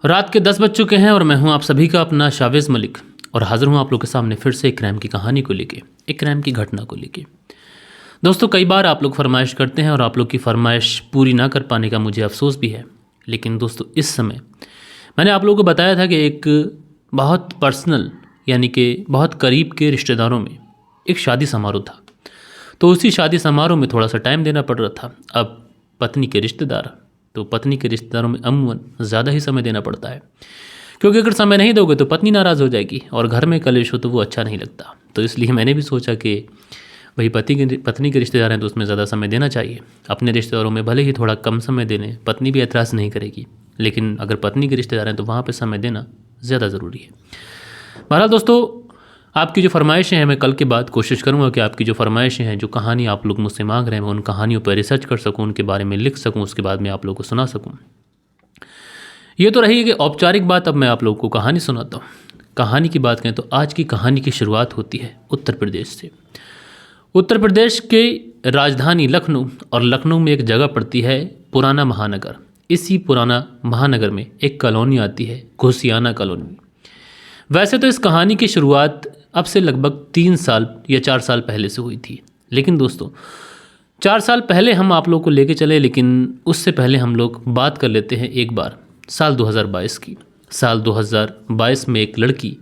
रात के 10 बज चुके हैं और मैं हूं आप सभी का अपना शावेज़ मलिक और हाज़िर हूं आप लोग के सामने फिर से एक क्राइम की कहानी को लेके, एक क्राइम की घटना को लेके। दोस्तों, कई बार आप लोग फरमाइश करते हैं और आप लोग की फरमाइश पूरी ना कर पाने का मुझे अफसोस भी है। लेकिन दोस्तों, इस समय मैंने आप लोगों को बताया था कि एक बहुत पर्सनल यानी कि बहुत करीब के रिश्तेदारों में एक शादी समारोह था। तो उसी शादी समारोह में थोड़ा सा टाइम देना पड़ रहा था। अब पत्नी के रिश्तेदार, तो पत्नी के रिश्तेदारों में अमूमन ज़्यादा ही समय देना पड़ता है, क्योंकि अगर समय नहीं दोगे तो पत्नी नाराज़ हो जाएगी और घर में कलेश हो तो वो अच्छा नहीं लगता। तो इसलिए मैंने भी सोचा कि भाई पत्नी के रिश्तेदार हैं तो उसमें ज़्यादा समय देना चाहिए। अपने रिश्तेदारों में भले ही थोड़ा कम समय देने, पत्नी भी एतराज़ नहीं करेगी, लेकिन अगर पत्नी के रिश्तेदार हैं तो वहाँ पर समय देना ज़्यादा ज़रूरी है। बहरहाल दोस्तों, आपकी जो फरमाइशें हैं, मैं कल के बाद कोशिश करूंगा कि आपकी जो फरमाइशें हैं, जो कहानी आप लोग मुझसे मांग रहे हैं, मैं उन कहानियों पर रिसर्च कर सकूं, उनके बारे में लिख सकूं, उसके बाद मैं आप लोगों को सुना सकूं। ये तो रही कि औपचारिक बात। अब मैं आप लोगों को कहानी सुनाता हूँ। कहानी की बात करें तो आज की कहानी की शुरुआत होती है उत्तर प्रदेश से। उत्तर प्रदेश के राजधानी लखनऊ, और लखनऊ में एक जगह पड़ती है पुराना महानगर। इसी पुराना महानगर में एक कॉलोनी आती है, घोसियाना कॉलोनी। वैसे तो इस कहानी की शुरुआत अब से लगभग 3 साल या 4 साल पहले से हुई थी। लेकिन दोस्तों, 4 साल पहले हम आप लोग को लेके चले, लेकिन उससे पहले हम लोग बात कर लेते हैं एक बार साल 2022 की। साल 2022 में एक लड़की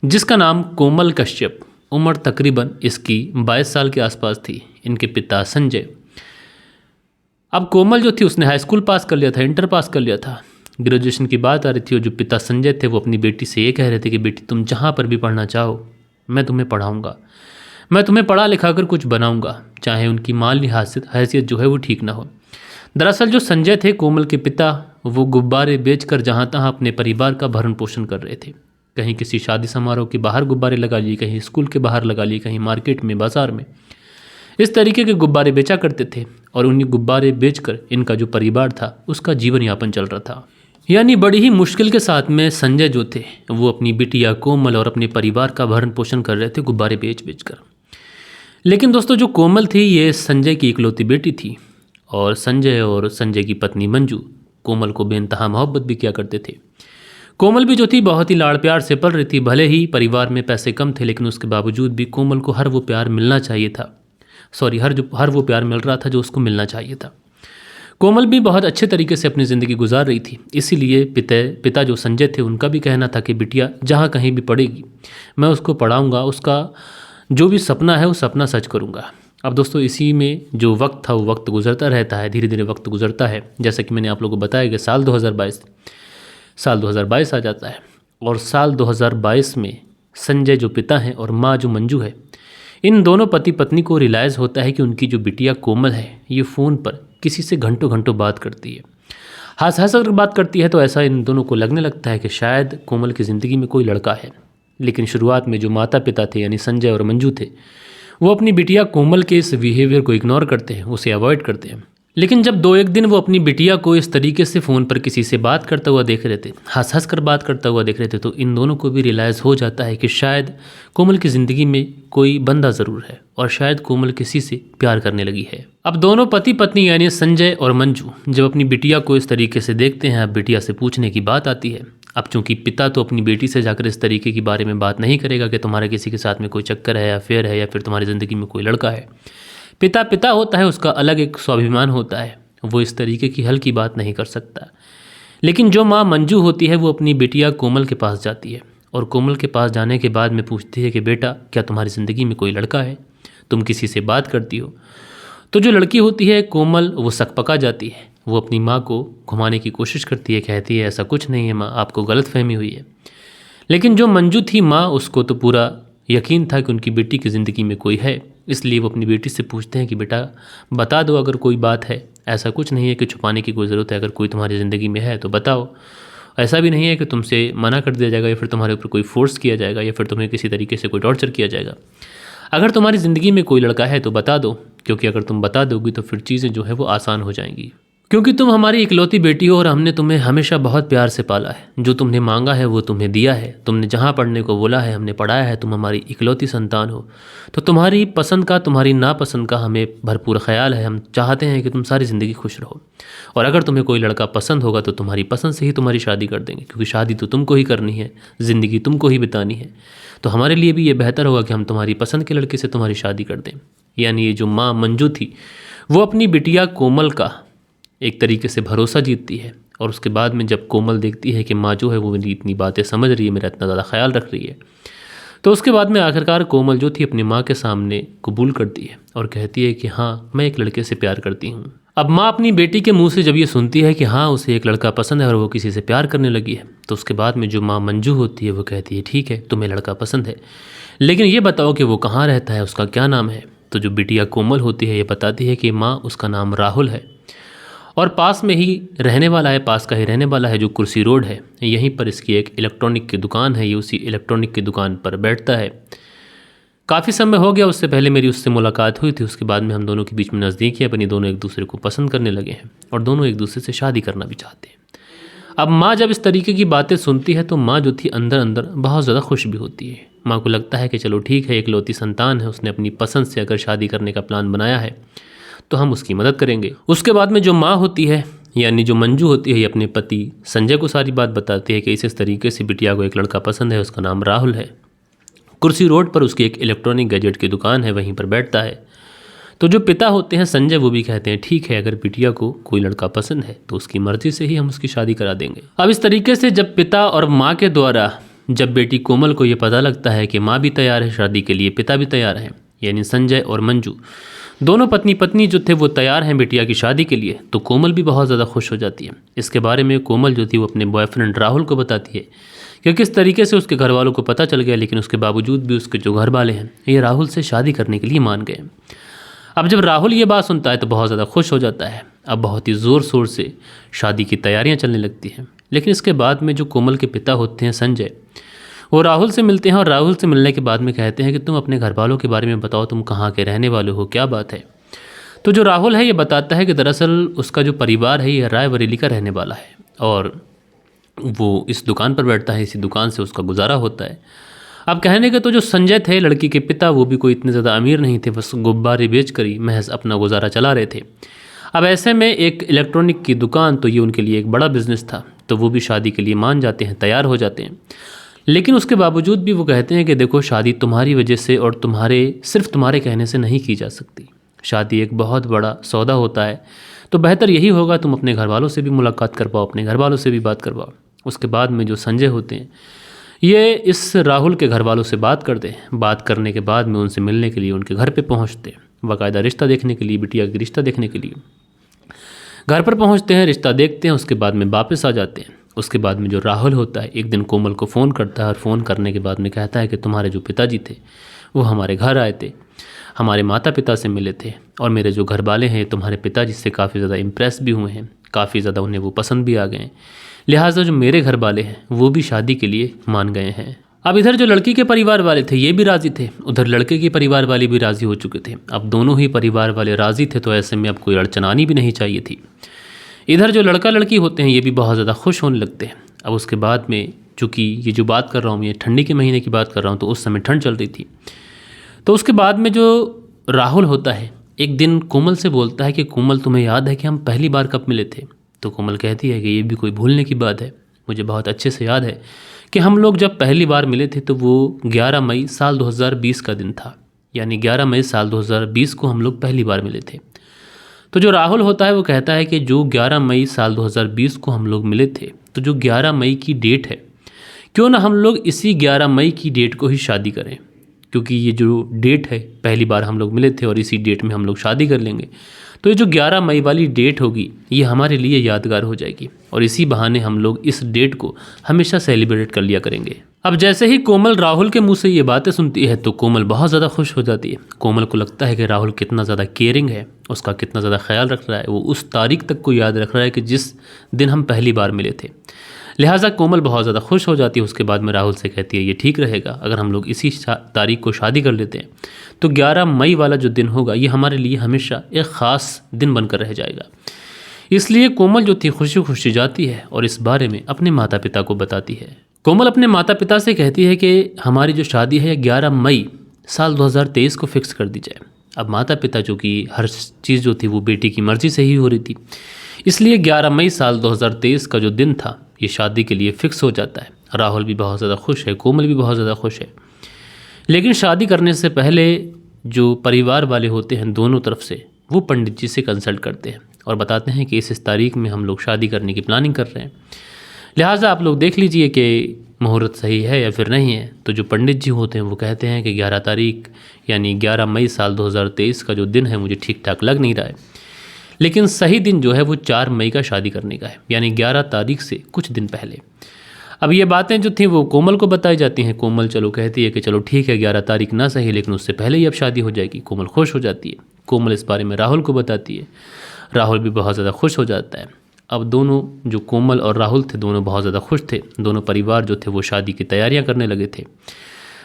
जिसका नाम कोमल कश्यप, उम्र तकरीबन इसकी 22 साल के आसपास थी। इनके पिता संजय। अब कोमल जो थी उसने हाई स्कूल पास कर लिया था, इंटर पास कर लिया था, ग्रेजुएशन की बात आ रही थी। और जो पिता संजय थे वो अपनी बेटी से ये कह रहे थे कि बेटी, तुम जहाँ पर भी पढ़ना चाहो मैं तुम्हें पढ़ाऊँगा, मैं तुम्हें पढ़ा लिखा कर कुछ बनाऊँगा, चाहे उनकी माली हैसियत जो है वो ठीक ना हो। दरअसल जो संजय थे, कोमल के पिता, वो गुब्बारे बेचकर जहाँ तहाँ अपने परिवार का भरण पोषण कर रहे थे। कहीं किसी शादी समारोह के बाहर गुब्बारे लगा लिए, कहीं स्कूल के बाहर लगा लिए, कहीं मार्केट में, बाजार में। इस तरीके के गुब्बारे बेचा करते थे और उन्हीं गुब्बारे बेचकर इनका जो परिवार था उसका जीवन यापन चल रहा था। यानी बड़ी ही मुश्किल के साथ में संजय जो थे वो अपनी बिटिया कोमल और अपने परिवार का भरण पोषण कर रहे थे गुब्बारे बेच बेच कर। लेकिन दोस्तों, जो कोमल थी ये संजय की इकलौती बेटी थी, और संजय की पत्नी मंजू कोमल को बेइंतहा मोहब्बत भी किया करते थे। कोमल भी जो थी बहुत ही लाड़ प्यार से पल रही थी। भले ही परिवार में पैसे कम थे, लेकिन उसके बावजूद भी कोमल को हर वो प्यार मिलना चाहिए था। हर वो प्यार मिल रहा था जो उसको मिलना चाहिए था। कोमल भी बहुत अच्छे तरीके से अपनी ज़िंदगी गुजार रही थी। इसीलिए पिता जो संजय थे उनका भी कहना था कि बिटिया जहाँ कहीं भी पढ़ेगी मैं उसको पढ़ाऊँगा, उसका जो भी सपना है वो सपना सच करूँगा। अब दोस्तों, इसी में जो वक्त था वो वक्त गुजरता रहता है, धीरे धीरे वक्त गुजरता है। जैसा कि मैंने आप लोगों को बताया कि साल 2022 आ जाता है, और साल 2022 में संजय जो पिता हैं और माँ जो मंजू है, इन दोनों पति पत्नी को रियलाइज़ होता है कि उनकी जो बिटिया कोमल है ये फ़ोन पर किसी से घंटों घंटों बात करती है, हंस हंस कर बात करती है। तो ऐसा इन दोनों को लगने लगता है कि शायद कोमल की ज़िंदगी में कोई लड़का है। लेकिन शुरुआत में जो माता पिता थे यानी संजय और मंजू थे, वो अपनी बिटिया कोमल के इस बिहेवियर को इग्नोर करते हैं, उसे अवॉइड करते हैं। लेकिन जब 2-1 दिन वो अपनी बिटिया को इस तरीके से फ़ोन पर किसी से बात करता हुआ देख रहे थे, हंस हंस कर बात करता हुआ देख रहे थे, तो इन दोनों को भी रियलाइज़ हो जाता है कि शायद कोमल की ज़िंदगी में कोई बंदा ज़रूर है और शायद कोमल किसी से प्यार करने लगी है। अब दोनों पति पत्नी यानी संजय और मंजू जब अपनी बिटिया को इस तरीके से देखते हैं, अब बिटिया से पूछने की बात आती है। अब चूंकि पिता तो अपनी बेटी से जाकर इस तरीके के बारे में बात नहीं करेगा कि तुम्हारे किसी के साथ में कोई चक्कर है, अफेयर है, या फिर तुम्हारी ज़िंदगी में कोई लड़का है। पिता होता है, उसका अलग एक स्वाभिमान होता है, वो इस तरीके की हल्की बात नहीं कर सकता। लेकिन जो माँ मंजू होती है वो अपनी बिटिया कोमल के पास जाती है, और कोमल के पास जाने के बाद में पूछती है कि बेटा, क्या तुम्हारी ज़िंदगी में कोई लड़का है, तुम किसी से बात करती हो? तो जो लड़की होती है कोमल, वो सकपका जाती है। वो अपनी माँ को घुमाने की कोशिश करती है, कहती है ऐसा कुछ नहीं है माँ, आपको गलतफहमी हुई है। लेकिन जो मंजू थी माँ, उसको तो पूरा यकीन था कि उनकी बेटी की ज़िंदगी में कोई है। इसलिए वो अपनी बेटी से पूछते हैं कि बेटा बता दो अगर कोई बात है, ऐसा कुछ नहीं है कि छुपाने की कोई ज़रूरत है, अगर कोई तुम्हारी ज़िंदगी में है तो बताओ। ऐसा भी नहीं है कि तुमसे मना कर दिया जाएगा या फिर तुम्हारे ऊपर कोई फोर्स किया जाएगा या फिर तुम्हें किसी तरीके से कोई टॉर्चर किया जाएगा। अगर तुम्हारी ज़िंदगी में कोई लड़का है तो बता दो, क्योंकि अगर तुम बता दोगी तो फिर चीज़ें जो है वो आसान हो जाएंगी, क्योंकि तुम हमारी इकलौती बेटी हो और हमने तुम्हें हमेशा बहुत प्यार से पाला है। जो तुमने मांगा है वो तुम्हें दिया है। तुमने जहाँ पढ़ने को बोला है हमने पढ़ाया है। तुम हमारी इकलौती संतान हो, तो तुम्हारी पसंद का, तुम्हारी नापसंद का हमें भरपूर ख्याल है। हम चाहते हैं कि तुम सारी ज़िंदगी खुश रहो, और अगर तुम्हें कोई लड़का पसंद होगा तो तुम्हारी पसंद से ही तुम्हारी शादी कर देंगे, क्योंकि शादी तो तुमको ही करनी है, ज़िंदगी तुमको ही बितानी है। तो हमारे लिए भी ये बेहतर होगा कि हम तुम्हारी पसंद के लड़के से तुम्हारी शादी कर दें। यानी ये जो माँ मंजू थी वो अपनी बिटिया कोमल का एक तरीके से भरोसा जीतती है, और उसके बाद में जब कोमल देखती है कि माँ जो है वो मेरी इतनी बातें समझ रही है, मेरा इतना ज़्यादा ख्याल रख रही है, तो उसके बाद में आखिरकार कोमल जो थी अपनी माँ के सामने कबूल करती है और कहती है कि हाँ, मैं एक लड़के से प्यार करती हूँ। अब माँ अपनी बेटी के मुंह से जब ये सुनती है कि हाँ उसे एक लड़का पसंद है और वो किसी से प्यार करने लगी है, तो उसके बाद में जो माँ मंजू होती है वो कहती है ठीक है, तुम्हें लड़का पसंद है, लेकिन ये बताओ कि वो कहाँ रहता है, उसका क्या नाम है। तो जो बिटिया कोमल होती है ये बताती है कि माँ उसका नाम राहुल है और पास में ही रहने वाला है, पास का ही रहने वाला है, जो कुर्सी रोड है यहीं पर इसकी एक इलेक्ट्रॉनिक की दुकान है, ये उसी इलेक्ट्रॉनिक की दुकान पर बैठता है। काफ़ी समय हो गया उससे पहले मेरी उससे मुलाकात हुई थी, उसके बाद में हम दोनों के बीच में नज़दीकी है, अपनी दोनों एक दूसरे को पसंद करने लगे हैं और दोनों एक दूसरे से शादी करना भी चाहते हैं। अब माँ जब इस तरीके की बातें सुनती है तो माँ जो थी अंदर अंदर बहुत ज़्यादा खुश भी होती है। माँ को लगता है कि चलो ठीक है, इकलौती संतान है, उसने अपनी पसंद से अगर शादी करने का प्लान बनाया है तो हम उसकी मदद करेंगे। उसके बाद में जो माँ होती है यानी जो मंजू होती है ये अपने पति संजय को सारी बात बताती है कि इस तरीके से बिटिया को एक लड़का पसंद है, उसका नाम राहुल है, कुर्सी रोड पर उसकी एक इलेक्ट्रॉनिक गैजेट की दुकान है, वहीं पर बैठता है। तो जो पिता होते हैं संजय वो भी कहते हैं ठीक है, अगर बिटिया को कोई लड़का पसंद है तो उसकी मर्जी से ही हम उसकी शादी करा देंगे। अब इस तरीके से जब पिता और माँ के द्वारा जब बेटी कोमल को ये पता लगता है कि माँ भी तैयार है शादी के लिए, पिता भी तैयार है, यानी संजय और मंजू दोनों पत्नी पत्नी जो थे वो तैयार हैं बिटिया की शादी के लिए, तो कोमल भी बहुत ज़्यादा खुश हो जाती है। इसके बारे में कोमल जो थी वो अपने बॉयफ्रेंड राहुल को बताती है कि किस तरीके से उसके घर वालों को पता चल गया, लेकिन उसके बावजूद भी उसके जो घर वाले हैं ये राहुल से शादी करने के लिए मान गए। अब जब राहुल ये बात सुनता है तो बहुत ज़्यादा खुश हो जाता है। अब बहुत ही ज़ोर शोर से शादी की तैयारियां चलने लगती हैं। लेकिन इसके बाद में जो कोमल के पिता होते हैं संजय, वो राहुल से मिलते हैं और राहुल से मिलने के बाद में कहते हैं कि तुम अपने घर वालों के बारे में बताओ, तुम कहाँ के रहने वाले हो, क्या बात है। तो जो राहुल है ये बताता है कि दरअसल उसका जो परिवार है ये रायबरेली का रहने वाला है और वो इस दुकान पर बैठता है, इसी दुकान से उसका गुजारा होता है। अब कहने के तो जो संजय थे लड़की के पिता वो भी कोई इतने ज़्यादा अमीर नहीं थे, बस गुब्बारे बेच कर ही महज अपना गुजारा चला रहे थे। अब ऐसे में एक इलेक्ट्रॉनिक की दुकान तो ये उनके लिए एक बड़ा बिजनेस था, तो वो भी शादी के लिए मान जाते हैं, तैयार हो जाते हैं। लेकिन उसके बावजूद भी वो कहते हैं कि देखो शादी तुम्हारी वजह से और सिर्फ तुम्हारे कहने से नहीं की जा सकती। शादी एक बहुत बड़ा सौदा होता है, तो बेहतर यही होगा तुम अपने घर वालों से भी मुलाकात कर पाओ, अपने घर वालों से भी बात करवाओ। उसके बाद में जो संजय होते हैं ये इस राहुल के घर वालों से बात करते हैं। बात करने के बाद में उनसे मिलने के लिए उनके घर पे पहुंचते हैं, बाकायदा रिश्ता देखने के लिए, बिटिया का रिश्ता देखने के लिए घर पर पहुंचते हैं, रिश्ता देखते हैं, उसके बाद में वापस आ जाते हैं। उसके बाद में जो राहुल होता है एक दिन कोमल को फ़ोन करता है और फ़ोन करने के बाद में कहता है कि तुम्हारे जो पिताजी थे वो हमारे घर आए थे, हमारे माता पिता से मिले थे और मेरे जो घर वाले हैं तुम्हारे पिताजी से काफ़ी ज़्यादा इम्प्रेस भी हुए हैं, काफ़ी ज़्यादा उन्हें वो पसंद भी आ गए हैं, लिहाजा जो मेरे घर वाले हैं वो भी शादी के लिए मान गए हैं। अब इधर जो लड़की के परिवार वाले थे ये भी राज़ी थे, उधर लड़के के परिवार वाले भी राज़ी हो चुके थे। अब दोनों ही परिवार वाले राज़ी थे, तो ऐसे में अब कोई अड़चन आनी भी नहीं चाहिए थी। इधर जो लड़का लड़की होते हैं ये भी बहुत ज़्यादा खुश होने लगते हैं। अब उसके बाद में चूँकि ये जो बात कर रहा हूँ ये ठंडी के महीने की बात कर रहा हूँ, तो उस समय ठंड चल रही थी। तो उसके बाद में जो राहुल होता है एक दिन कोमल से बोलता है कि कोमल तुम्हें याद है कि हम पहली बार कब मिले थे। तो कोमल कहती है कि ये भी कोई भूलने की बात है, मुझे बहुत अच्छे से याद है कि हम लोग जब पहली बार मिले थे तो वो 11 मई साल 2020 का दिन था, यानी 11 मई साल 2020 को हम लोग पहली बार मिले थे। तो जो राहुल होता है वो कहता है कि जो 11 मई साल 2020 को हम लोग मिले थे, तो जो 11 मई की डेट है क्यों ना हम लोग इसी 11 मई की डेट को ही शादी करें, क्योंकि ये जो डेट है पहली बार हम लोग मिले थे और इसी डेट में हम लोग शादी कर लेंगे। तो ये जो 11 मई वाली डेट होगी ये हमारे लिए यादगार हो जाएगी और इसी बहाने हम लोग इस डेट को हमेशा सेलिब्रेट कर लिया करेंगे। अब जैसे ही कोमल राहुल के मुंह से ये बातें सुनती है तो कोमल बहुत ज़्यादा खुश हो जाती है। कोमल को लगता है कि राहुल कितना ज़्यादा केयरिंग है, उसका कितना ज़्यादा ख्याल रख रहा है, वो उस तारीख तक को याद रख रहा है कि जिस दिन हम पहली बार मिले थे। लिहाजा कोमल बहुत ज़्यादा खुश हो जाती है। उसके बाद में राहुल से कहती है ये ठीक रहेगा, अगर हम लोग इसी तारीख को शादी कर लेते हैं तो 11 मई वाला जो दिन होगा ये हमारे लिए हमेशा एक ख़ास दिन बनकर रह जाएगा। इसलिए कोमल जो थी खुशी खुशी जाती है और इस बारे में अपने माता पिता को बताती है। कोमल अपने माता पिता से कहती है कि हमारी जो शादी है 11 मई साल 2023 को फिक्स कर दी जाए। अब माता पिता जो कि हर चीज़ जो थी वो बेटी की मर्ज़ी से ही हो रही थी, इसलिए 11 मई साल 2023 का जो दिन था ये शादी के लिए फ़िक्स हो जाता है। राहुल भी बहुत ज़्यादा खुश है, कोमल भी बहुत ज़्यादा खुश है। लेकिन शादी करने से पहले जो परिवार वाले होते हैं दोनों तरफ से, वो पंडित जी से कंसल्ट करते हैं और बताते हैं कि इस तारीख में हम लोग शादी करने की प्लानिंग कर रहे हैं, लिहाजा आप लोग देख लीजिए कि मुहूर्त सही है या फिर नहीं है। तो जो पंडित जी होते हैं वो कहते हैं कि 11 तारीख यानी 11 मई साल 2023 का जो दिन है मुझे ठीक ठाक लग नहीं रहा है, लेकिन सही दिन जो है वो 4 मई का शादी करने का है, यानी 11 तारीख से कुछ दिन पहले। अब ये बातें जो थी वो कोमल को बताई जाती हैं। कोमल चलो कहती है कि चलो ठीक है 11 तारीख ना सही लेकिन उससे पहले ही अब शादी हो जाएगी। कोमल खुश हो जाती है। कोमल इस बारे में राहुल को बताती है। राहुल भी बहुत ज़्यादा खुश हो जाता है। अब दोनों जो कोमल और राहुल थे दोनों बहुत ज़्यादा खुश थे। दोनों परिवार जो थे वो शादी की तैयारियां करने लगे थे।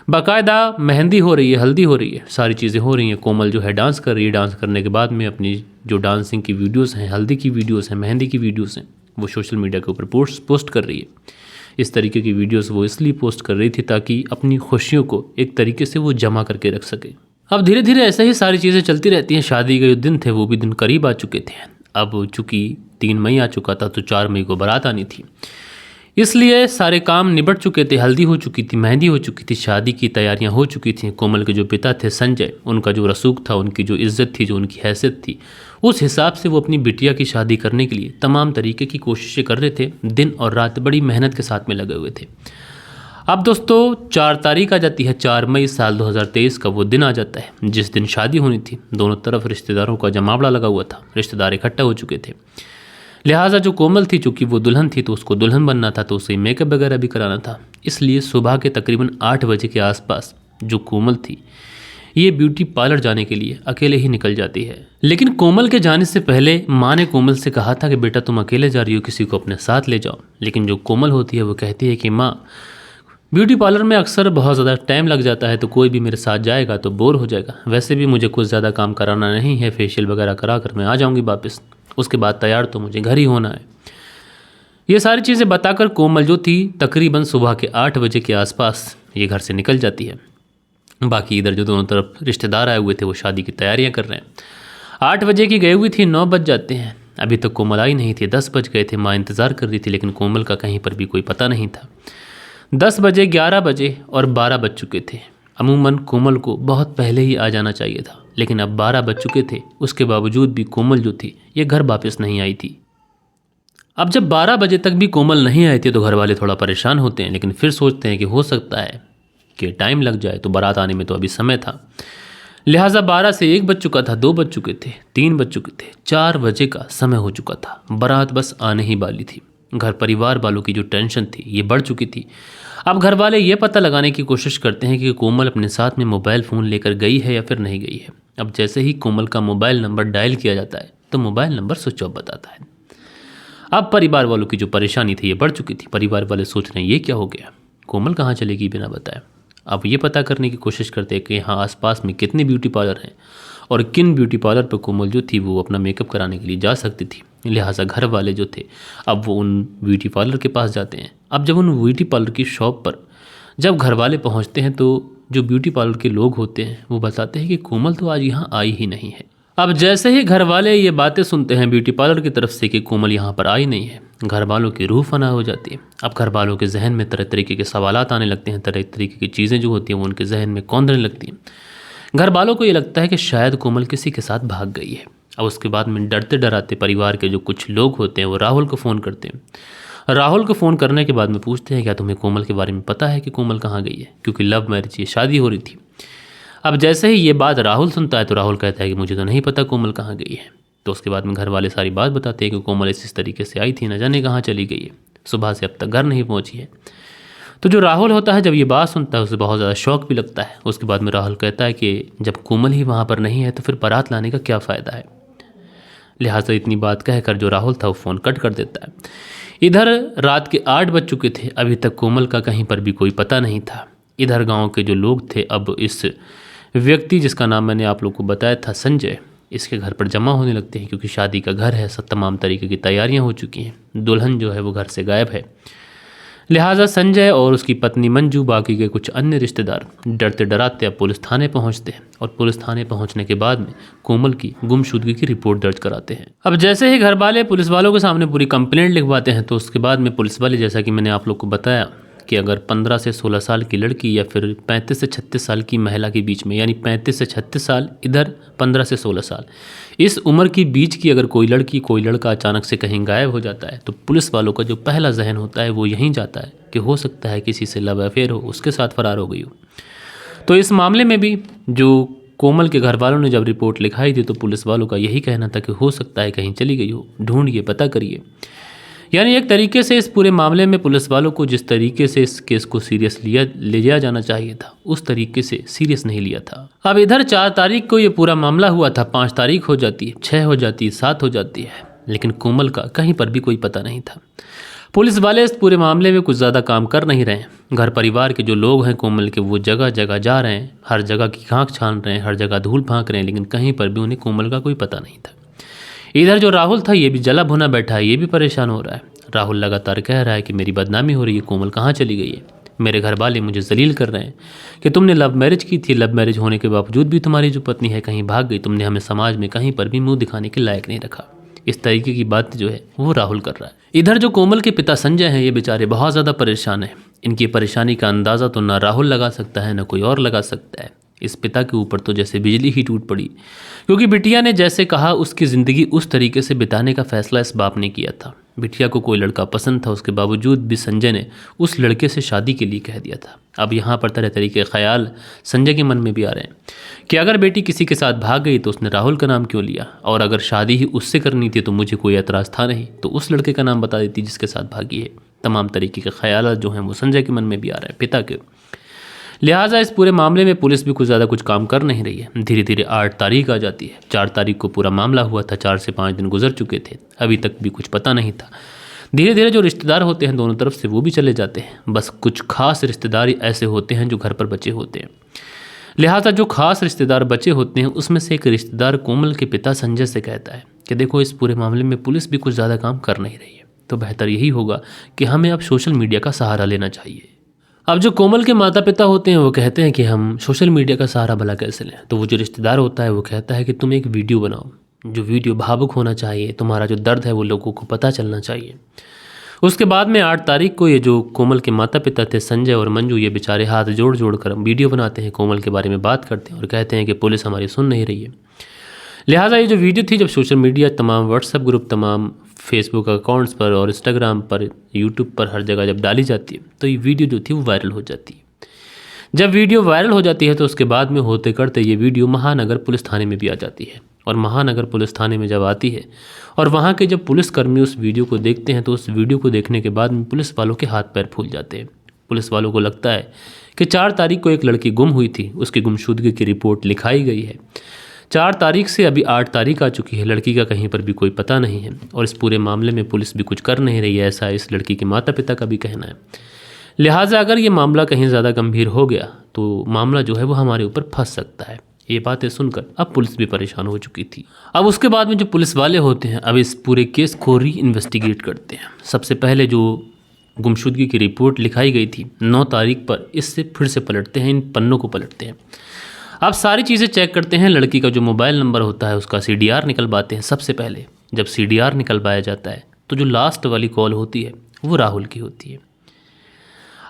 बाकायदा मेहंदी हो रही है, हल्दी हो रही है, सारी चीज़ें हो रही हैं। कोमल जो है डांस कर रही है। डांस करने के बाद में अपनी जो डांसिंग की वीडियोस हैं, हल्दी की वीडियोस हैं, मेहंदी की वीडियोस हैं, वो सोशल मीडिया के ऊपर पोस्ट कर रही है। इस तरीके की वीडियोस वो इसलिए पोस्ट कर रही थी ताकि अपनी खुशियों को एक तरीके से वो जमा करके रख सके। अब धीरे धीरे ऐसे ही सारी चीज़ें चलती रहती हैं। शादी के जो दिन थे वो भी दिन करीब आ चुके थे। अब चूँकि 3 मई आ चुका था तो 4 मई को बारात आनी थी, इसलिए सारे काम निबट चुके थे। हल्दी हो चुकी थी, मेहंदी हो चुकी थी, शादी की तैयारियां हो चुकी थी। कोमल के जो पिता थे संजय, उनका जो रसूख था, उनकी जो इज्जत थी, जो उनकी हैसियत थी, उस हिसाब से वो अपनी बिटिया की शादी करने के लिए तमाम तरीके की कोशिशें कर रहे थे। दिन और रात बड़ी मेहनत के साथ में लगे हुए थे। अब दोस्तों 4 तारीख आ जाती है। 4 मई साल 2023 का वो दिन आ जाता है जिस दिन शादी होनी थी। दोनों तरफ रिश्तेदारों का जमावड़ा लगा हुआ था। रिश्तेदार इकट्ठा हो चुके थे। लिहाजा जो कोमल थी, चूँकि वो दुल्हन थी तो उसको दुल्हन बनना था, तो उसे मेकअप वगैरह भी कराना था। इसलिए सुबह के तकरीबन 8 बजे के आसपास जो कोमल थी ये ब्यूटी पार्लर जाने के लिए अकेले ही निकल जाती है। लेकिन कोमल के जाने से पहले माँ ने कोमल से कहा था कि बेटा तुम अकेले जा रही हो, किसी को अपने साथ ले जाओ। लेकिन जो कोमल होती है वो कहती है कि माँ, ब्यूटी पार्लर में अक्सर बहुत ज़्यादा टाइम लग जाता है, तो कोई भी मेरे साथ जाएगा तो बोर हो जाएगा। वैसे भी मुझे कुछ ज़्यादा काम कराना नहीं है, फेशियल वगैरह करा कर मैं आ जाऊँगी वापस, उसके बाद तैयार तो मुझे घर ही होना है। ये सारी चीज़ें बताकर कोमल जो थी तकरीबन सुबह के 8 बजे के आसपास ये घर से निकल जाती है। बाकी इधर जो दोनों तरफ रिश्तेदार आए हुए थे वो शादी की तैयारियां कर रहे हैं। 8 बजे की गई हुई थी, 9 बज जाते हैं, अभी तक कोमल आई नहीं थी। 10 बज गए थे। माँ इंतज़ार कर रही थी लेकिन कोमल का कहीं पर भी कोई पता नहीं था। 10 बजे, 11 बजे और 12 बज चुके थे। अमूमन कोमल को बहुत पहले ही आ जाना चाहिए था, लेकिन अब 12 बज चुके थे। उसके बावजूद भी कोमल जो थी ये घर वापस नहीं आई थी। अब जब 12 बजे तक भी कोमल नहीं आई थी तो घर वाले थोड़ा परेशान होते हैं, लेकिन फिर सोचते हैं कि हो सकता है कि टाइम लग जाए, तो बारात आने में तो अभी समय था। लिहाजा 12 से 1 बज चुका था, 2 बज चुके थे, 3 बज चुके थे, 4 बजे का समय हो चुका था। बारात बस आने ही वाली थी। घर परिवार वालों की जो टेंशन थी ये बढ़ चुकी थी। अब घर वाले ये पता लगाने की कोशिश करते हैं कि कोमल अपने साथ में मोबाइल फ़ोन लेकर गई है या फिर नहीं गई है। अब जैसे ही कोमल का मोबाइल नंबर डायल किया जाता है तो मोबाइल नंबर स्विच ऑफ बताता है। अब परिवार वालों की जो परेशानी थी ये बढ़ चुकी थी। परिवार वाले सोच रहे हैं ये क्या हो गया, कोमल कहाँ चलेगी बिना बताए। अब ये पता करने की कोशिश करते हैं कि यहाँ आसपास में कितने ब्यूटी पार्लर हैं और किन ब्यूटी पार्लर पर कोमल जो थी वो अपना मेकअप कराने के लिए जा सकती थी। लिहाजा घर वाले जो थे अब वो उन ब्यूटी पार्लर के पास जाते हैं। अब जब उन ब्यूटी पार्लर की शॉप पर जब घर वाले पहुंचते हैं तो जो ब्यूटी पार्लर के लोग होते हैं वो बताते हैं कि कोमल तो आज यहाँ आई ही नहीं है। अब जैसे ही घर वाले ये बातें सुनते हैं ब्यूटी पार्लर की तरफ से कि कोमल यहाँ पर आई नहीं है, घर वालों की रूह फना हो जाती है। अब घर वालों के जहन में तरह तरीके के सवालात आने लगते हैं, तरह तरीके की चीज़ें जो होती हैं वो उनके जहन में कौंधने लगती हैं। घर वालों को ये लगता है कि शायद कोमल किसी के साथ भाग गई है। अब उसके बाद में डरते डराते परिवार के जो कुछ लोग होते हैं वो राहुल को फ़ोन करते हैं। राहुल को फ़ोन करने के बाद में पूछते हैं क्या तुम्हें कोमल के बारे में पता है कि कोमल कहाँ गई है, क्योंकि लव मैरिज ये शादी हो रही थी। अब जैसे ही ये बात राहुल सुनता है तो राहुल कहता है कि मुझे तो नहीं पता कोमल कहाँ गई है। तो उसके बाद में घर वाले सारी बात बताते हैं कि कोमल इस तरीके से आई थी, न जाने कहाँ चली गई है, सुबह से अब तक घर नहीं पहुँची है। तो जो राहुल होता है जब ये बात सुनता है उसे बहुत ज़्यादा शौक भी लगता है। उसके बाद में राहुल कहता है कि जब कोमल ही वहाँ पर नहीं है तो फिर बारात लाने का क्या फ़ायदा है। लिहाजा इतनी बात कहकर जो राहुल था वो फ़ोन कट कर देता है। इधर रात के 8 बज चुके थे, अभी तक कोमल का कहीं पर भी कोई पता नहीं था। इधर गांव के जो लोग थे अब इस व्यक्ति जिसका नाम मैंने आप लोग को बताया था संजय, इसके घर पर जमा होने लगते हैं क्योंकि शादी का घर है, सब तमाम तरीके की तैयारियां हो चुकी हैं। दुल्हन जो है वो घर से गायब है। लिहाजा संजय और उसकी पत्नी मंजू, बाकी के कुछ अन्य रिश्तेदार डरते डराते अब पुलिस थाने पहुंचते हैं और पुलिस थाने पहुंचने के बाद में कोमल की गुमशुदगी की रिपोर्ट दर्ज कराते हैं। अब जैसे ही घर वाले पुलिस वालों के सामने पूरी कंप्लेंट लिखवाते हैं तो उसके बाद में पुलिस वाले, जैसा कि मैंने आप लोग को बताया कि अगर 15 से 16 साल की लड़की या फिर 35 से 36 साल की महिला के बीच में, यानी 35 से 36 साल इधर 15 से 16 साल, इस उम्र की बीच की अगर कोई लड़की कोई लड़का अचानक से कहीं गायब हो जाता है तो पुलिस वालों का जो पहला जहन होता है वो यहीं जाता है कि हो सकता है किसी से लव अफेयर हो, उसके साथ फरार हो गई हो। तो इस मामले में भी जो कोमल के घर वालों ने जब रिपोर्ट लिखाई थी तो पुलिस वालों का यही कहना था कि हो सकता है कहीं चली गई हो, ढूंढिए, पता करिए। यानी एक तरीके से इस पूरे मामले में पुलिस वालों को जिस तरीके से इस केस को सीरियस ले जाया जाना चाहिए था उस तरीके से सीरियस नहीं लिया था। अब इधर 4 तारीख को ये पूरा मामला हुआ था, 5 तारीख हो जाती है, 6 हो जाती है, 7 हो जाती है, लेकिन कोमल का कहीं पर भी कोई पता नहीं था। पुलिस वाले इस पूरे मामले में कुछ ज़्यादा काम कर नहीं रहे हैं। घर परिवार के जो लोग हैं कोमल के, वो जगह जगह जा रहे हैं, हर जगह की खाक छान रहे हैं, हर जगह धूल फांक रहे हैं, लेकिन कहीं पर भी उन्हें कोमल का कोई पता नहीं था। इधर जो राहुल था ये भी जला भुना बैठा है, ये भी परेशान हो रहा है। राहुल लगातार कह रहा है कि मेरी बदनामी हो रही है, कोमल कहाँ चली गई है, मेरे घर वाले मुझे जलील कर रहे हैं कि तुमने लव मैरिज की थी, लव मैरिज होने के बावजूद भी तुम्हारी जो पत्नी है कहीं भाग गई, तुमने हमें समाज में कहीं पर भी मुंह दिखाने के लायक नहीं रखा। इस तरीके की बात जो है वो राहुल कर रहा है। इधर जो कोमल के पिता संजय हैं ये बेचारे बहुत ज़्यादा परेशान हैं। इनकी परेशानी का अंदाज़ा तो ना राहुल लगा सकता है ना कोई और लगा सकता है। इस पिता के ऊपर तो जैसे बिजली ही टूट पड़ी, क्योंकि बिटिया ने जैसे कहा उसकी ज़िंदगी उस तरीके से बिताने का फैसला इस बाप ने किया था। बिटिया को कोई लड़का पसंद था, उसके बावजूद भी संजय ने उस लड़के से शादी के लिए कह दिया था। अब यहाँ पर तरह तरह के ख्याल संजय के मन में भी आ रहे हैं कि अगर बेटी किसी के साथ भाग गई तो उसने राहुल का नाम क्यों लिया, और अगर शादी ही उससे करनी थी तो मुझे कोई एतराज़ था नहीं, तो उस लड़के का नाम बता देती जिसके साथ भागी है। तमाम तरीके के ख्याल जो हैं वो संजय के मन में भी आ रहे हैं, पिता के। लिहाजा इस पूरे मामले में पुलिस भी कुछ काम कर नहीं रही है। धीरे धीरे 8 तारीख आ जाती है। 4 तारीख को पूरा मामला हुआ था, 4 से 5 दिन गुजर चुके थे, अभी तक भी कुछ पता नहीं था। धीरे धीरे जो रिश्तेदार होते हैं दोनों तरफ से वो भी चले जाते हैं। बस कुछ खास रिश्तेदार ऐसे होते हैं जो घर पर बचे होते हैं। लिहाजा जो खास रिश्तेदार बचे होते हैं उसमें से एक रिश्तेदार कोमल के पिता संजय से कहता है कि देखो इस पूरे मामले में पुलिस भी कुछ ज़्यादा काम कर नहीं रही है, तो बेहतर यही होगा कि हमें अब सोशल मीडिया का सहारा लेना चाहिए। अब जो कोमल के माता पिता होते हैं वो कहते हैं कि हम सोशल मीडिया का सहारा भला कैसे लें। तो वो जो रिश्तेदार होता है वो कहता है कि तुम एक वीडियो बनाओ, जो वीडियो भावुक होना चाहिए, तुम्हारा जो दर्द है वो लोगों को पता चलना चाहिए। उसके बाद में 8 तारीख को ये जो कोमल के माता पिता थे संजय और मंजू, ये बेचारे हाथ जोड़ जोड़ कर वीडियो बनाते हैं, कोमल के बारे में बात करते हैं और कहते हैं कि पुलिस हमारी सुन नहीं रही है। लिहाजा ये जो वीडियो थी जब सोशल मीडिया, तमाम व्हाट्सएप ग्रुप, तमाम फेसबुक अकाउंट्स पर और इंस्टाग्राम पर, यूट्यूब पर, हर जगह जब डाली जाती है तो ये वीडियो जो थी वो वायरल हो जाती है। जब वीडियो वायरल हो जाती है तो उसके बाद में होते करते ये वीडियो महानगर पुलिस थाने में भी आ जाती है। और महानगर पुलिस थाने में जब आती है और वहाँ के जब पुलिसकर्मी उस वीडियो को देखते हैं तो उस वीडियो को देखने के बाद में पुलिस वालों के हाथ पैर फूल जाते हैं। पुलिस वालों को लगता है कि 4 तारीख को एक लड़की गुम हुई थी, उसकी गुमशुदगी की रिपोर्ट लिखाई गई है। 4 तारीख से अभी 8 तारीख आ चुकी है, लड़की का कहीं पर भी कोई पता नहीं है और इस पूरे मामले में पुलिस भी कुछ कर नहीं रही है, ऐसा इस लड़की के माता पिता का भी कहना है। लिहाजा अगर ये मामला कहीं ज़्यादा गंभीर हो गया तो मामला जो है वो हमारे ऊपर फंस सकता है। ये बातें सुनकर अब पुलिस भी परेशान हो चुकी थी। अब उसके बाद में जो पुलिस वाले होते हैं अब इस पूरे केस को री इन्वेस्टिगेट करते हैं। सबसे पहले जो गुमशुदगी की रिपोर्ट लिखाई गई थी 9 तारीख पर, इससे फिर से पलटते हैं, इन पन्नों को पलटते हैं। अब सारी चीज़ें चेक करते हैं। लड़की का जो मोबाइल नंबर होता है उसका CDR निकलवाते हैं। सबसे पहले जब CDR निकलवाया जाता है तो जो लास्ट वाली कॉल होती है वो राहुल की होती है।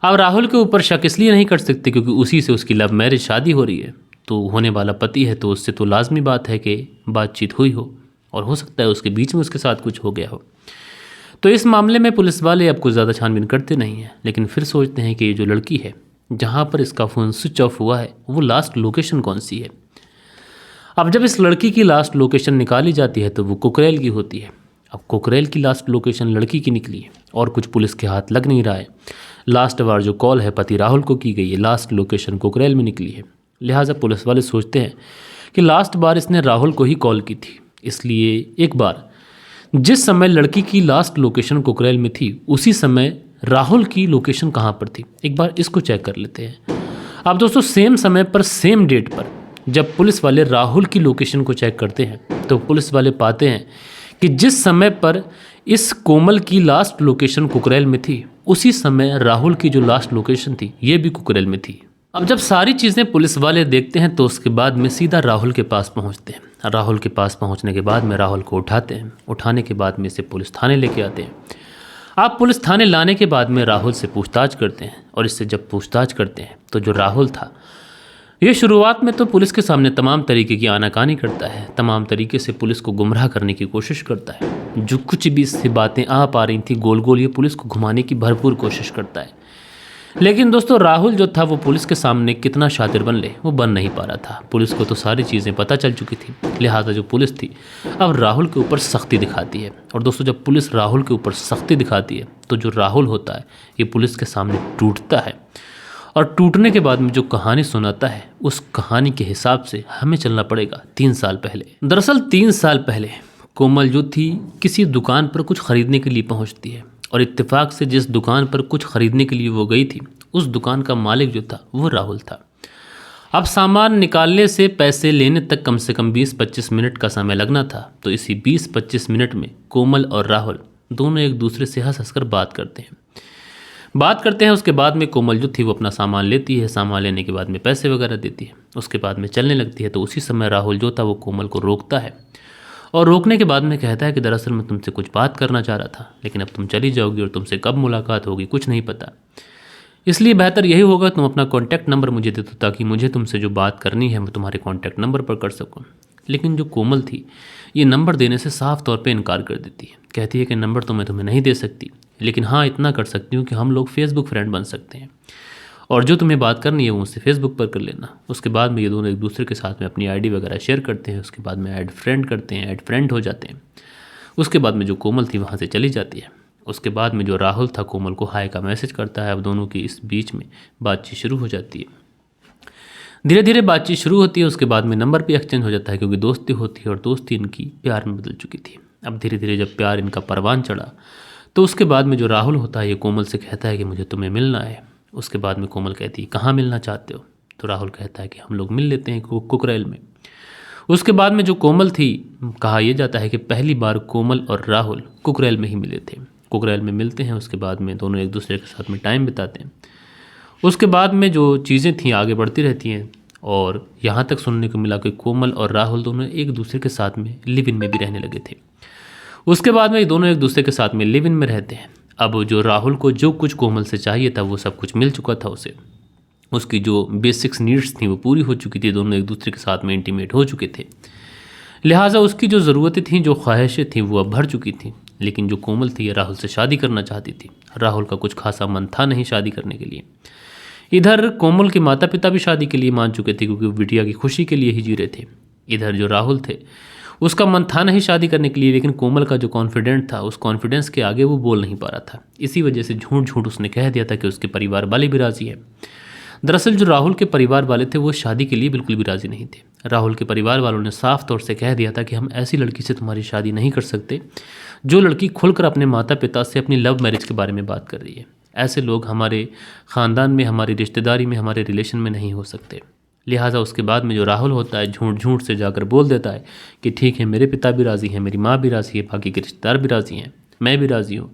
अब राहुल के ऊपर शक इसलिए नहीं कर सकते क्योंकि उसी से उसकी लव मैरिज शादी हो रही है, तो होने वाला पति है तो उससे तो लाजमी बात है कि बातचीत हुई हो और हो सकता है उसके बीच में उसके साथ कुछ हो गया हो। तो इस मामले में पुलिस वाले अब कुछ ज़्यादा छानबीन करते नहीं हैं, लेकिन फिर सोचते हैं कि ये जो लड़की है जहाँ पर इसका फ़ोन स्विच ऑफ हुआ है वो लास्ट लोकेशन कौन सी है। अब जब इस लड़की की लास्ट लोकेशन निकाली जाती है तो वो कुकरेल की होती है। अब कुकरेल की लास्ट लोकेशन लड़की की निकली है और कुछ पुलिस के हाथ लग नहीं रहा है। लास्ट बार जो कॉल है पति राहुल को की गई है, लास्ट लोकेशन कुकरेल में निकली है। लिहाजा पुलिस वाले सोचते हैं कि लास्ट बार इसने राहुल को ही कॉल की थी, इसलिए एक बार जिस समय लड़की की लास्ट लोकेशन कुकरेल में थी उसी समय राहुल की लोकेशन कहाँ पर थी, एक बार इसको चेक कर लेते हैं। अब दोस्तों सेम समय पर सेम डेट पर जब पुलिस वाले राहुल की लोकेशन को चेक करते हैं तो पुलिस वाले पाते हैं कि जिस समय पर इस कोमल की लास्ट लोकेशन कुकरेल में थी, उसी समय राहुल की जो लास्ट लोकेशन थी ये भी कुकरेल में थी। अब जब सारी चीज़ें पुलिस वाले देखते हैं तो उसके बाद में सीधा राहुल के पास पहुंचते हैं। राहुल के पास पहुंचने के बाद में राहुल को उठाते हैं। उठाने के बाद में इसे पुलिस थाने लेके आते हैं। आप पुलिस थाने लाने के बाद में राहुल से पूछताछ करते हैं और इससे जब पूछताछ करते हैं तो जो राहुल था ये शुरुआत में तो पुलिस के सामने तमाम तरीके की आनाकानी करता है, तमाम तरीके से पुलिस को गुमराह करने की कोशिश करता है। जो कुछ भी इससे बातें आ पा रही थी गोल गोल, ये पुलिस को घुमाने की भरपूर कोशिश करता है। लेकिन दोस्तों राहुल जो था वो पुलिस के सामने कितना शातिर बन ले वो बन नहीं पा रहा था। पुलिस को तो सारी चीज़ें पता चल चुकी थी, लिहाजा जो पुलिस थी अब राहुल के ऊपर सख्ती दिखाती है। और दोस्तों जब पुलिस राहुल के ऊपर सख्ती दिखाती है तो जो राहुल होता है ये पुलिस के सामने टूटता है और टूटने के बाद में जो कहानी सुनाता है उस कहानी के हिसाब से हमें चलना पड़ेगा 3 साल पहले। दरअसल 3 साल पहले कोमल जो थी किसी दुकान पर कुछ ख़रीदने के लिए पहुंचती है और इत्तेफाक से जिस दुकान पर कुछ ख़रीदने के लिए वो गई थी उस दुकान का मालिक जो था वो राहुल था। अब सामान निकालने से पैसे लेने तक कम से कम 20-25 मिनट का समय लगना था। तो इसी 20-25 मिनट में कोमल और राहुल दोनों एक दूसरे से हंस हंस कर बात करते हैं। उसके बाद में कोमल जो थी वो अपना सामान लेती है। सामान लेने के बाद में पैसे वगैरह देती है, उसके बाद में चलने लगती है। तो उसी समय राहुल जो था वो कोमल को रोकता है और रोकने के बाद में कहता है कि दरअसल मैं तुमसे कुछ बात करना चाह रहा था, लेकिन अब तुम चली जाओगी और तुमसे कब मुलाकात होगी कुछ नहीं पता, इसलिए बेहतर यही होगा तुम अपना कॉन्टैक्ट नंबर मुझे दे दो ताकि मुझे तुमसे जो बात करनी है मैं तुम्हारे कॉन्टैक्ट नंबर पर कर सकूँ। लेकिन जो कोमल थी ये नंबर देने से साफ तौर पे इनकार कर देती है। कहती है कि नंबर तो मैं तुम्हें नहीं दे सकती, लेकिन हाँ इतना कर सकती हूँ कि हम लोग फेसबुक फ्रेंड बन सकते हैं और जो तुम्हें बात करनी है वो मुझसे फेसबुक पर कर लेना। उसके बाद में ये दोनों एक दूसरे के साथ में अपनी आईडी वगैरह शेयर करते हैं। उसके बाद में ऐड फ्रेंड करते हैं, ऐड फ्रेंड हो जाते हैं। उसके बाद में जो कोमल थी वहाँ से चली जाती है। उसके बाद में जो राहुल था कोमल को हाय का मैसेज करता है। अब दोनों की इस बीच में बातचीत शुरू हो जाती है। धीरे धीरे बातचीत शुरू होती है। उसके बाद में नंबर भी एक्सचेंज हो जाता है क्योंकि दोस्ती होती है और दोस्ती इनकी प्यार में बदल चुकी थी। अब धीरे धीरे जब प्यार इनका परवान चढ़ा तो उसके बाद में जो राहुल होता है ये कोमल से कहता है कि मुझे तुम्हें मिलना है। उसके बाद में कोमल कहती है कहाँ मिलना चाहते हो? तो राहुल कहता है कि हम लोग मिल लेते हैं कुकरेल में। उसके बाद में जो कोमल थी, कहा यह जाता है कि पहली बार कोमल और राहुल कुकरेल में ही मिले थे। कुकरेल में मिलते हैं, उसके बाद में दोनों एक दूसरे के साथ में टाइम बिताते हैं। उसके बाद में जो चीज़ें थी आगे बढ़ती रहती हैं और यहाँ तक सुनने को मिला कि कोमल और राहुल दोनों एक दूसरे के साथ में लिव इन में भी रहने लगे थे। उसके बाद में दोनों एक दूसरे के साथ में लिव इन में रहते हैं। अब जो राहुल को जो कुछ कोमल से चाहिए था वो सब कुछ मिल चुका था उसे। उसकी जो बेसिक्स नीड्स थी वो पूरी हो चुकी थी। दोनों एक दूसरे के साथ में इंटीमेट हो चुके थे, लिहाजा उसकी जो ज़रूरतें थीं, जो ख्वाहिशें थीं वो अब भर चुकी थीं। लेकिन जो कोमल थी ये राहुल से शादी करना चाहती थी। राहुल का कुछ खासा मन था नहीं शादी करने के लिए। इधर कोमल के माता पिता भी शादी के लिए मान चुके थे क्योंकि वो बिटिया की खुशी के लिए ही जी रहे थे। इधर जो राहुल थे उसका मन था नहीं शादी करने के लिए, लेकिन कोमल का जो कॉन्फिडेंट था उस कॉन्फिडेंस के आगे वो बोल नहीं पा रहा था। इसी वजह से झूठ झूठ उसने कह दिया था कि उसके परिवार वाले भी राज़ी हैं। दरअसल जो राहुल के परिवार वाले थे वो शादी के लिए बिल्कुल भी राज़ी नहीं थे। राहुल के परिवार वालों ने साफ तौर से कह दिया था कि हम ऐसी लड़की से तुम्हारी शादी नहीं कर सकते जो लड़की खुलकर अपने माता पिता से अपनी लव मैरिज के बारे में बात कर रही है। ऐसे लोग हमारे ख़ानदान में, हमारी रिश्तेदारी में, हमारे रिलेशन में नहीं हो सकते। लिहाजा उसके बाद में जो राहुल होता है झूठ झूठ से जाकर बोल देता है कि ठीक है मेरे पिता भी राज़ी हैं, मेरी माँ भी राज़ी है, बाकी के रिश्तेदार भी राज़ी हैं, मैं भी राज़ी हूँ।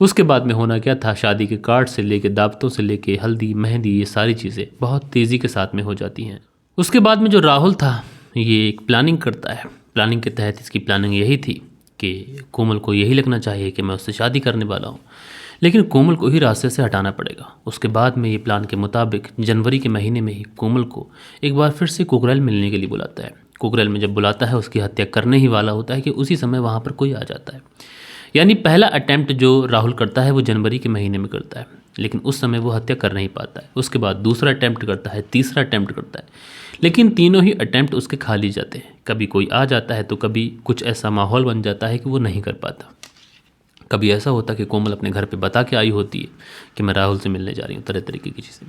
उसके बाद में होना क्या था, शादी के कार्ड से लेके दावतों से लेके हल्दी मेहंदी ये सारी चीज़ें बहुत तेज़ी के साथ में हो जाती हैं। उसके बाद में जो राहुल था ये एक प्लानिंग करता है। प्लानिंग के तहत इसकी प्लानिंग यही थी कि कोमल को यही लगना चाहिए कि मैं उससे शादी करने वाला हूँ, लेकिन कोमल को ही रास्ते से हटाना पड़ेगा। उसके बाद में ये प्लान के मुताबिक जनवरी के महीने में ही कोमल को एक बार फिर से कुकरेल मिलने के लिए बुलाता है। कुकरेल में जब बुलाता है उसकी हत्या करने ही वाला होता है कि उसी समय वहाँ पर कोई आ जाता है। यानी पहला अटैम्प्ट जो राहुल करता है वो जनवरी के महीने में करता है, लेकिन उस समय वो हत्या कर नहीं पाता है। उसके बाद दूसरा अटैम्प्ट करता है, तीसरा अटैम्प्ट करता है, लेकिन तीनों ही अटैम्प्ट उसके खाली जाते हैं। कभी कोई आ जाता है तो कभी कुछ ऐसा माहौल बन जाता है कि वो नहीं कर पाता। कभी ऐसा होता कि कोमल अपने घर पे बता के आई होती है कि मैं राहुल से मिलने जा रही हूँ, तरह तरीके की चीज़ें।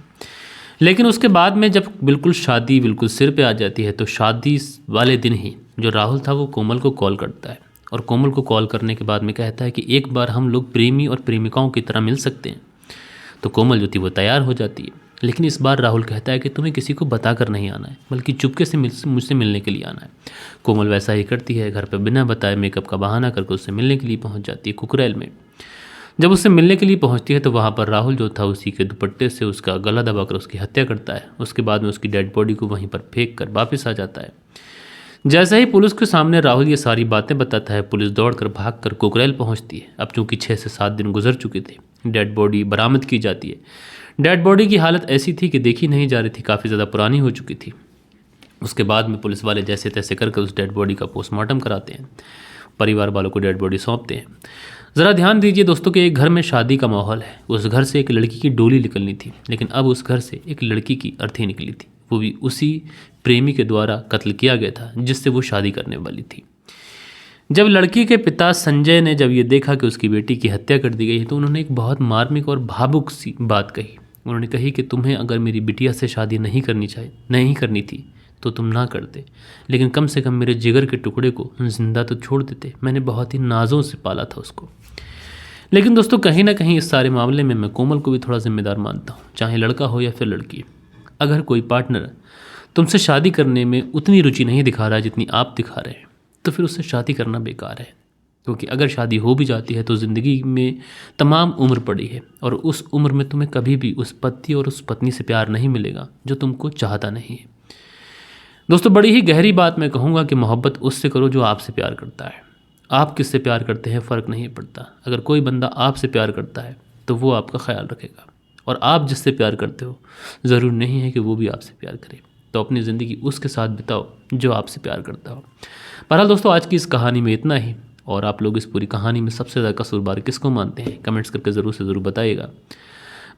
लेकिन उसके बाद में जब बिल्कुल शादी बिल्कुल सिर पे आ जाती है तो शादी वाले दिन ही जो राहुल था वो कोमल को कॉल करता है और कोमल को कॉल करने के बाद में कहता है कि एक बार हम लोग प्रेमी और प्रेमिकाओं की तरह मिल सकते हैं। तो कोमल जो थी वो तैयार हो जाती है, लेकिन इस बार राहुल कहता है कि तुम्हें किसी को बताकर नहीं आना है, बल्कि चुपके से मुझसे मिलने के लिए आना है। कोमल वैसा ही करती है, घर पर बिना बताए मेकअप का बहाना करके उससे मिलने के लिए पहुंच जाती है कुकरेल में। जब उससे मिलने के लिए पहुंचती है तो वहाँ पर राहुल जो था उसी के दुपट्टे से उसका गला दबाकर उसकी हत्या करता है। उसके बाद में उसकी डेड बॉडी को वहीं पर फेंक कर वापस आ जाता है। जैसे ही पुलिस के सामने राहुल ये सारी बातें बताता है, पुलिस दौड़कर भागकर कुकरेल पहुंचती है। अब चूंकि 6 से 7 दिन गुजर चुके थे, डेड बॉडी बरामद की जाती है। डेड बॉडी की हालत ऐसी थी कि देखी नहीं जा रही थी, काफ़ी ज़्यादा पुरानी हो चुकी थी। उसके बाद में पुलिस वाले जैसे तैसे करके उस डेड बॉडी का पोस्टमार्टम कराते हैं, परिवार वालों को डेड बॉडी सौंपते हैं। ज़रा ध्यान दीजिए दोस्तों कि एक घर में शादी का माहौल है। उस घर से एक लड़की की डोली निकलनी थी, लेकिन अब उस घर से एक लड़की की अर्थी निकली थी, वो भी उसी प्रेमी के द्वारा कत्ल किया गया था जिससे वो शादी करने वाली थी। जब लड़की के पिता संजय ने जब ये देखा कि उसकी बेटी की हत्या कर दी गई है तो उन्होंने एक बहुत मार्मिक और भावुक सी बात कही। उन्होंने कही कि तुम्हें अगर मेरी बिटिया से शादी नहीं करनी थी तो तुम ना करते, लेकिन कम से कम मेरे जिगर के टुकड़े को जिंदा तो छोड़ देते। मैंने बहुत ही नाजों से पाला था उसको। लेकिन दोस्तों कहीं ना कहीं इस सारे मामले में मैं कोमल को भी थोड़ा जिम्मेदार मानता हूँ, चाहे लड़का हो या फिर लड़की। अगर कोई पार्टनर तुमसे शादी करने में उतनी रुचि नहीं दिखा रहा है जितनी आप दिखा रहे हैं, तो फिर उससे शादी करना बेकार है। क्योंकि अगर शादी हो भी जाती है तो ज़िंदगी में तमाम उम्र पड़ी है, और उस उम्र में तुम्हें कभी भी उस पति और उस पत्नी से प्यार नहीं मिलेगा जो तुमको चाहता नहीं है। दोस्तों बड़ी ही गहरी बात मैं कहूँगा कि मोहब्बत उससे करो जो आपसे प्यार करता है। आप किससे प्यार करते हैं फ़र्क नहीं पड़ता। अगर कोई बंदा आपसे प्यार करता है तो वो आपका ख्याल रखेगा, और आप जिससे प्यार करते हो ज़रूरी नहीं है कि वो भी आपसे प्यार करे। तो अपनी ज़िंदगी उसके साथ बिताओ जो आपसे प्यार करता हो। बहरहाल दोस्तों आज की इस कहानी में इतना ही, और आप लोग इस पूरी कहानी में सबसे ज़्यादा कसूरवार किसको मानते हैं कमेंट्स करके ज़रूर से ज़रूर बताइएगा।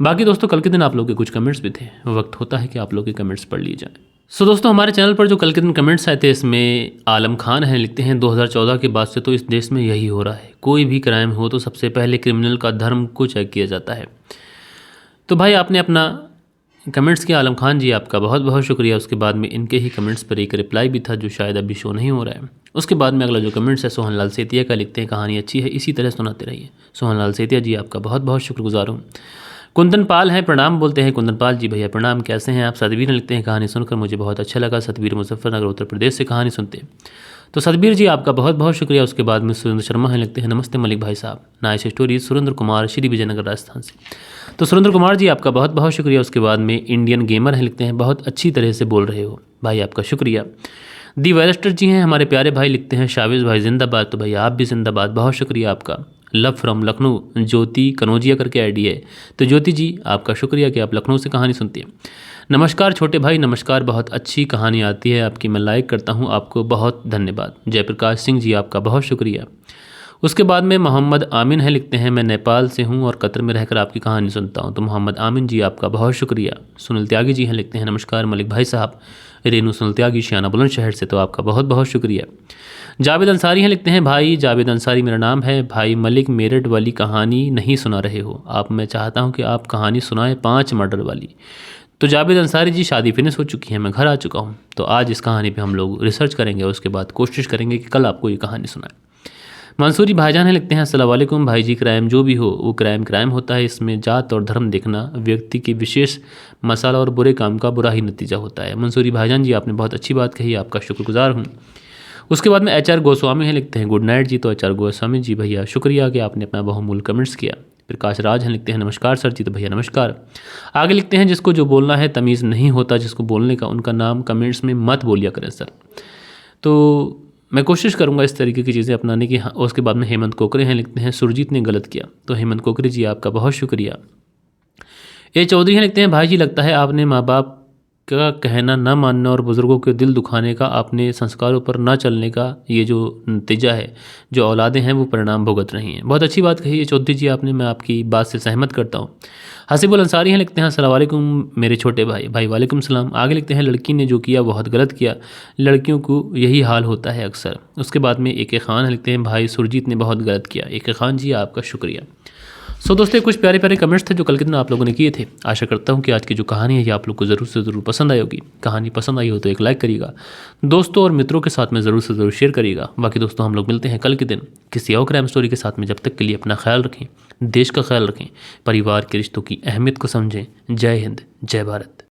बाकी दोस्तों कल के दिन आप लोगों के कुछ कमेंट्स भी थे, वक्त होता है कि आप लोग के कमेंट्स पढ़ लिए जाएँ। सो दोस्तों हमारे चैनल पर जो कल के दिन कमेंट्स आए थे, इसमें आलम खान हैं, लिखते हैं 2014 के बाद से तो इस देश में यही हो रहा है, कोई भी क्राइम हो तो सबसे पहले क्रिमिनल का धर्म को चेक किया जाता है। तो भाई आपने अपना कमेंट्स किया आलम खान जी, आपका बहुत बहुत शुक्रिया। उसके बाद में इनके ही कमेंट्स पर एक रिप्लाई भी था जो शायद अभी शो नहीं हो रहा है। उसके बाद में अगला जो कमेंट्स है सोहनलाल सेतिया का, लिखते हैं कहानी अच्छी है, इसी तरह सुनाते रहिए। सोहनलाल सेतिया जी आपका बहुत बहुत शुक्रगुजार हूँ। कुंदन पाल हैं, प्रणाम बोलते हैं कुंदन पाल जी, भैया प्रणाम, कैसे हैं आप। सतबीर लिखते हैं कहानी सुनकर मुझे बहुत अच्छा लगा, सतबीर मुजफ्फरनगर उत्तर प्रदेश से कहानी सुनते हैं। तो सतबीर जी आपका बहुत बहुत शुक्रिया। उसके बाद में सुरेंद्र शर्मा हैं, लिखते हैं नमस्ते मलिक भाई साहब, नाइस स्टोरी। सुरेंद्र कुमार श्री विजयनगर राजस्थान से, तो सुरेंद्र कुमार जी आपका बहुत बहुत शुक्रिया। उसके बाद में इंडियन गेमर हैं, लिखते हैं बहुत अच्छी तरह से बोल रहे हो भाई, आपका शुक्रिया। दी वेलेस्टर जी हैं हमारे प्यारे भाई, लिखते हैं शाविज भाई जिंदाबाद, तो भाई आप भी जिंदाबाद, बहुत शुक्रिया आपका। लव फ्रॉम लखनऊ, ज्योति कनौजिया करके आईडी है, तो ज्योति जी आपका शुक्रिया कि आप लखनऊ से कहानी सुनती हैं। नमस्कार छोटे भाई, नमस्कार, बहुत अच्छी कहानी आती है आपकी, मैं लाइक करता हूँ आपको, बहुत धन्यवाद। जयप्रकाश सिंह जी आपका बहुत शुक्रिया। उसके बाद में मोहम्मद आमिन है, लिखते हैं मैं नेपाल से हूँ और कतर में रहकर आपकी कहानी सुनता हूँ, तो मोहम्मद आमिन जी आपका बहुत शुक्रिया। सुनील त्यागी जी हैं, लिखते हैं नमस्कार मलिक भाई साहब, रेनू सुनील त्यागी शियाना बुलंदशहर से, तो आपका बहुत बहुत शुक्रिया। जावेद अंसारी हैं, लिखते हैं भाई जावेद अंसारी मेरा नाम है, भाई मलिक मेरठ वाली कहानी नहीं सुना रहे हो आप, मैं चाहता हूँ कि आप कहानी सुनाएं 5 मर्डर वाली। तो जावेद अंसारी जी शादी फिनिश हो चुकी है, मैं घर आ चुका हूँ, तो आज इस कहानी पे हम लोग रिसर्च करेंगे, उसके बाद कोशिश करेंगे कि कल आपको ये कहानी सुनाएं। मंसूरी भाईजान है, लिखते हैं अस्सलाम वालेकुम भाई जी, क्राइम जो भी हो वो क्राइम होता है, इसमें जात और धर्म देखना व्यक्ति की विशेष मसाला और बुरे काम का बुरा ही नतीजा होता है। मंसूरी भाईजान जी आपने बहुत अच्छी बात कही, आपका शुक्रगुजार हूँ। उसके बाद में HR गोस्वामी हैं, लिखते हैं गुड नाइट जी, तो HR गोस्वामी जी भैया शुक्रिया कि आपने अपना बहुमूल्य कमेंट्स किया। प्रकाश राज हैं, लिखते हैं नमस्कार सर जी, तो भैया नमस्कार। आगे लिखते हैं जिसको जो बोलना है तमीज़ नहीं होता जिसको बोलने का, उनका नाम कमेंट्स में मत बोलिया करें सर। तो मैं कोशिश करूंगा इस तरीके की चीज़ें अपनाने की। उसके बाद में हेमंत कोकरे हैं, लिखते हैं सुरजीत ने गलत किया, तो हेमंत कोकरे जी आपका बहुत शुक्रिया। ए चौधरी हैं, लिखते हैं भाई जी लगता है आपने माँ बाप का कहना न मानने और बुज़ुर्गों के दिल दुखाने का, आपने संस्कारों पर न चलने का ये जो नतीजा है, जो औलादें हैं वो परिणाम भुगत रही हैं। बहुत अच्छी बात कही है चौधरी जी आपने, मैं आपकी बात से सहमत करता हूँ। हसीबुल अंसारी हैं, लिखते हैं अस्सलाम वालेकुम मेरे छोटे भाई, भाई वालेकुम सलाम। आगे लिखते हैं लड़की ने जो किया बहुत गलत किया, लड़कियों को यही हाल होता है अक्सर। उसके बाद में AK खान है, लिखते हैं भाई सुरजीत ने बहुत गलत किया। AK खान जी आपका शुक्रिया। सो दोस्तों, कुछ प्यारे प्यारे कमेंट्स थे जो कल के दिन आप लोगों ने किए थे। आशा करता हूँ कि आज की जो कहानी है ये आप लोग को ज़रूर से ज़रूर पसंद आई होगी। कहानी पसंद आई हो तो एक लाइक करिएगा, दोस्तों और मित्रों के साथ में ज़रूर से ज़रूर शेयर करिएगा। बाकी दोस्तों, हम लोग मिलते हैं कल के दिन किसी और क्राइम स्टोरी के साथ में। जब तक के लिए अपना ख्याल रखें, देश का ख्याल रखें, परिवार के रिश्तों की अहमियत को समझें। जय हिंद, जय भारत।